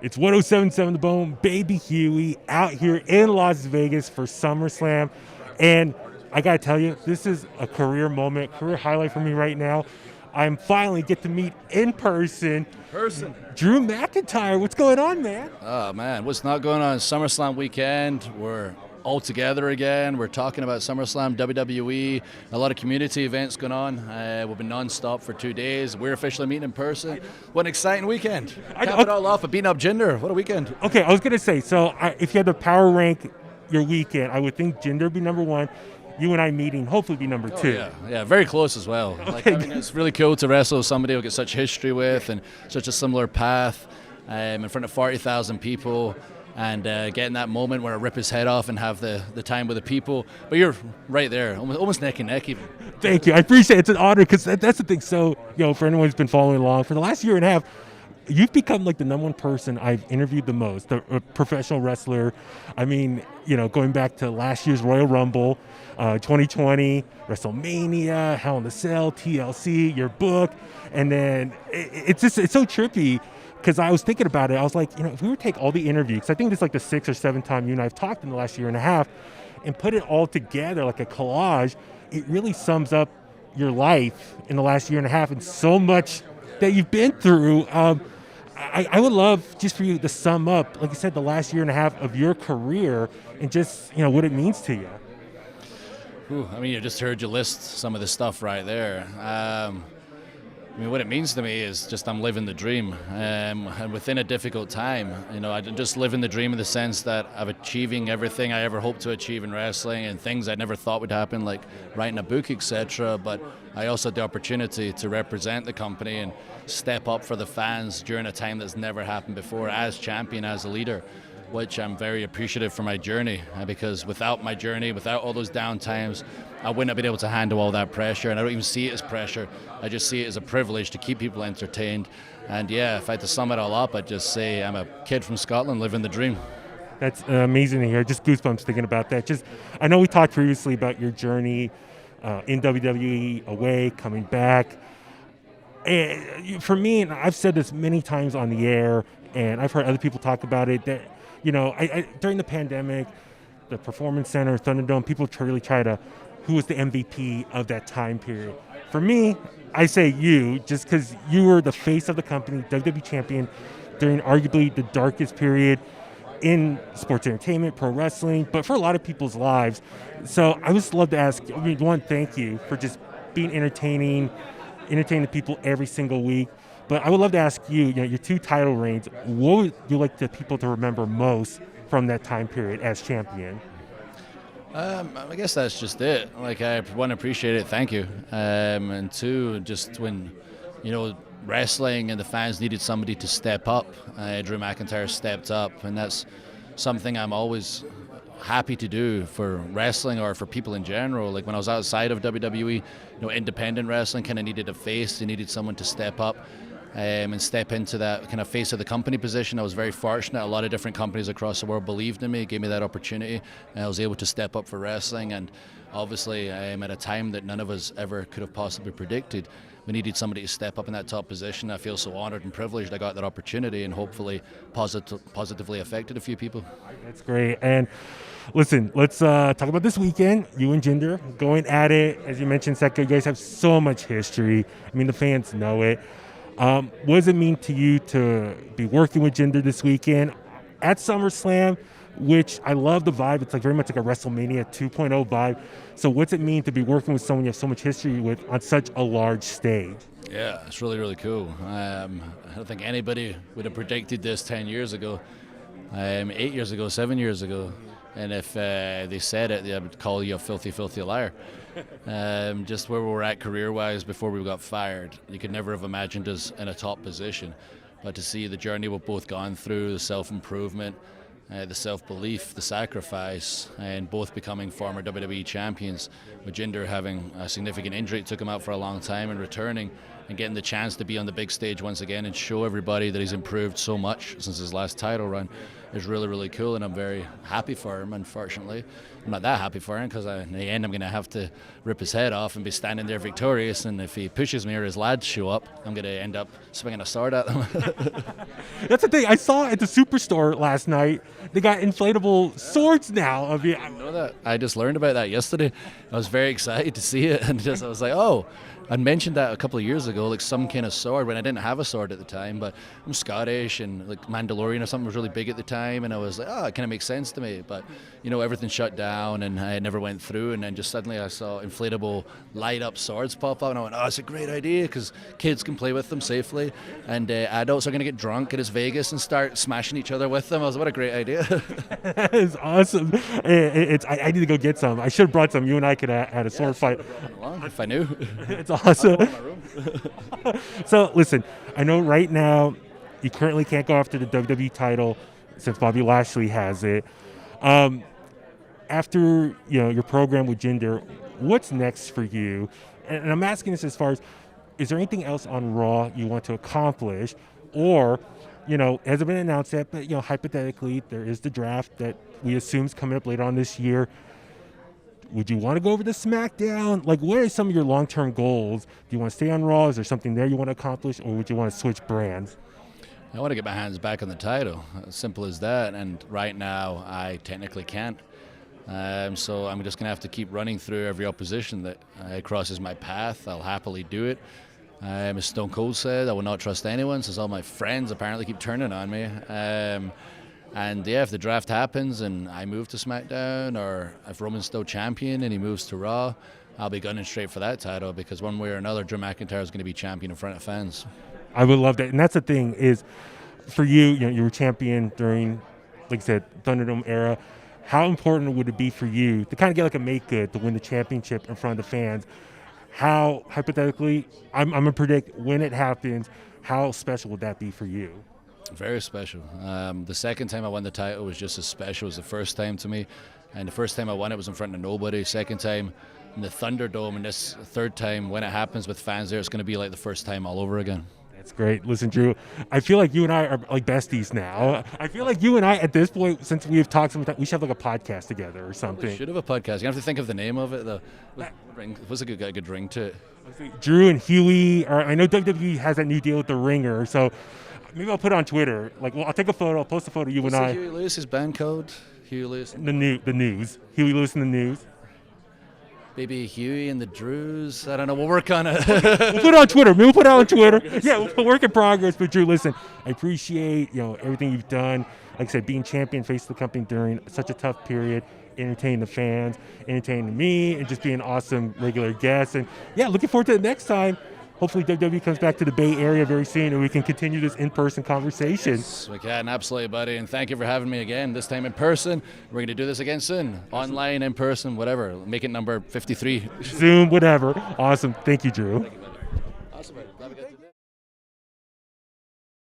It's 1077 The Bone, Baby Huey, out here in Las Vegas for SummerSlam. And I got to tell you, this is a career moment, career highlight for me right now. I'm finally get to meet in person Drew McIntyre. What's going on, man? Oh, man, what's not going on? SummerSlam weekend. We're all together again. We're talking about SummerSlam, WWE, a lot of community events going on. We've been non-stop for 2 days. We're officially meeting in person. What an exciting weekend. Cap it all off with beating up Jinder. What a weekend. Okay, I was going to say, so if you had to power rank your weekend, I would think Jinder would be number one. You and I meeting hopefully be number two. Yeah, very close as well. It's really cool to wrestle with somebody we've got such history with and such a similar path in front of 40,000 people. And getting that moment where I rip his head off and have the time with the people. But you're right there, almost neck and neck even. Thank you. I appreciate it. It's an honor because that's the thing. So, for anyone who's been following along, for the last year and a half, you've become like the number one person I've interviewed the most, a professional wrestler. I mean, going back to last year's Royal Rumble, 2020, WrestleMania, Hell in a Cell, TLC, your book. And then it's so trippy. Because I was thinking about it, I was like, if we were to take all the interviews, 'cause I think this is like the 6th or 7th time you and I have talked in the last year and a half, and put it all together like a collage, it really sums up your life in the last year and a half and so much that you've been through. I would love just for you to sum up, like you said, the last year and a half of your career and just, what it means to you. You just heard you list some of the stuff right there. What it means to me is just I'm living the dream, and within a difficult time. I just living the dream in the sense that I'm achieving everything I ever hoped to achieve in wrestling and things I never thought would happen, like writing a book, etc. But I also had the opportunity to represent the company and step up for the fans during a time that's never happened before as champion, as a leader, which I'm very appreciative for my journey, because without my journey, without all those down times, I wouldn't have been able to handle all that pressure, and I don't even see it as pressure. I just see it as a privilege to keep people entertained. And if I had to sum it all up, I'd just say I'm a kid from Scotland living the dream. That's amazing to hear. Just goosebumps thinking about that. I know we talked previously about your journey in WWE, away, coming back. And for me, and I've said this many times on the air, and I've heard other people talk about it, that during the pandemic, the Performance Center, Thunderdome, people really try to, who was the MVP of that time period? For me, I say you, just because you were the face of the company, WWE champion, during arguably the darkest period in sports entertainment, pro wrestling, but for a lot of people's lives. So I would just love to ask, one, thank you for just being entertaining the people every single week. But I would love to ask you, your 2 title reigns, what would you like the people to remember most from that time period as champion? I guess that's just it. I, one, appreciate it, thank you. And 2, just when, wrestling and the fans needed somebody to step up, Drew McIntyre stepped up, and that's something I'm always happy to do for wrestling or for people in general. Like when I was outside of WWE, independent wrestling kind of needed a face. They needed someone to step up and step into that kind of face of the company position. I was very fortunate. A lot of different companies across the world believed in me, gave me that opportunity, and I was able to step up for wrestling. And obviously, at a time that none of us ever could have possibly predicted, we needed somebody to step up in that top position. I feel so honored and privileged I got that opportunity, and hopefully positively affected a few people. That's great. And listen, let's talk about this weekend. You and Jinder going at it. As you mentioned, Seka, you guys have so much history. The fans know it. What does it mean to you to be working with Jinder this weekend at SummerSlam, which I love the vibe. It's very much like a WrestleMania 2.0 vibe. So what's it mean to be working with someone you have so much history with on such a large stage? Yeah, it's really, really cool. I don't think anybody would have predicted this 10 years ago, 8 years ago, 7 years ago. And if they said it, they would call you a filthy, filthy liar. Just where we were at career-wise before we got fired, you could never have imagined us in a top position. But to see the journey we've both gone through, the self-improvement, the self-belief, the sacrifice, and both becoming former WWE champions, with Jinder having a significant injury, it took him out for a long time, and returning and getting the chance to be on the big stage once again and show everybody that he's improved so much since his last title run is really, really cool, and I'm very happy for him. Unfortunately, I'm not that happy for him because in the end I'm going to have to rip his head off and be standing there victorious, and if he pushes me or his lads show up, I'm going to end up swinging a sword at them. That's the thing. I saw at the Superstore last night, they got inflatable swords now. I didn't know that. I just learned about that yesterday. I was very excited to see it, and I was like, oh, I mentioned that a couple of years ago, like some kind of sword, when I didn't have a sword at the time, but I'm Scottish, and like Mandalorian or something was really big at the time, and I was like, oh, it kind of makes sense to me, but everything shut down, and I never went through, and then just suddenly I saw inflatable light-up swords pop up, and I went, oh, it's a great idea, because kids can play with them safely, and adults are going to get drunk, and it's Vegas, and start smashing each other with them. I was like, what a great idea. That is awesome. I need to go get some. I should have brought some. You and I could have had a sword fight. If I knew. It's awesome. So listen, I know right now you currently can't go after the WWE title since Bobby Lashley has it. After your program with Jinder, what's next for you? And I'm asking this as far as, is there anything else on Raw you want to accomplish, or hasn't been announced yet, but hypothetically there is the draft that we assume is coming up later on this year. Would you want to go over to SmackDown? Like, what are some of your long-term goals? Do you want to stay on Raw? Is there something there you want to accomplish, or would you want to switch brands? I want to get my hands back on the title. As simple as that. And right now, I technically can't. So I'm just going to have to keep running through every opposition that crosses my path. I'll happily do it. As Stone Cold said, I will not trust anyone, since all my friends apparently keep turning on me. And if the draft happens and I move to SmackDown, or if Roman's still champion and he moves to Raw, I'll be gunning straight for that title, because one way or another, Drew McIntyre is going to be champion in front of fans. I would love that. And that's the thing is, for you, you were champion during, like I said, Thunderdome era. How important would it be for you to kind of get like a make good to win the championship in front of the fans? How, hypothetically, I'm going to predict when it happens, how special would that be for you? Very special. The second time I won the title was just as special as the first time to me. And the first time I won it was in front of nobody. Second time in the Thunderdome, and this third time, when it happens with fans there, it's going to be like the first time all over again. That's great. Listen, Drew, I feel like you and I are like besties now. I feel like you and I, at this point, since we have talked so much time, we should have like a podcast together or something. We should have a podcast. You have to think of the name of it, though. What's a good ring to it? Drew and Huey, or I know WWE has that new deal with the Ringer, so maybe I'll put it on Twitter. Like, well, I'll take a photo. I'll post a photo of you and I. Huey Lewis's band code? Huey Lewis. The news. Huey Lewis in the news. Baby Huey and the Drews. I don't know. We'll work on it. We'll put it on Twitter. Maybe we'll put it on Twitter. Yeah, we'll put work in progress. But Drew, listen, I appreciate everything you've done. Like I said, being champion, face of the company during such a tough period, entertaining the fans, entertaining me, and just being an awesome regular guest. And yeah, looking forward to the next time. Hopefully WWE comes back to the Bay Area very soon and we can continue this in-person conversation. Yes, we can, absolutely, buddy. And thank you for having me again, this time in person. We're going to do this again soon. Online, in person, whatever. Make it number 53. Zoom, whatever. Awesome. Thank you, Drew. Thank you, buddy. Awesome, buddy.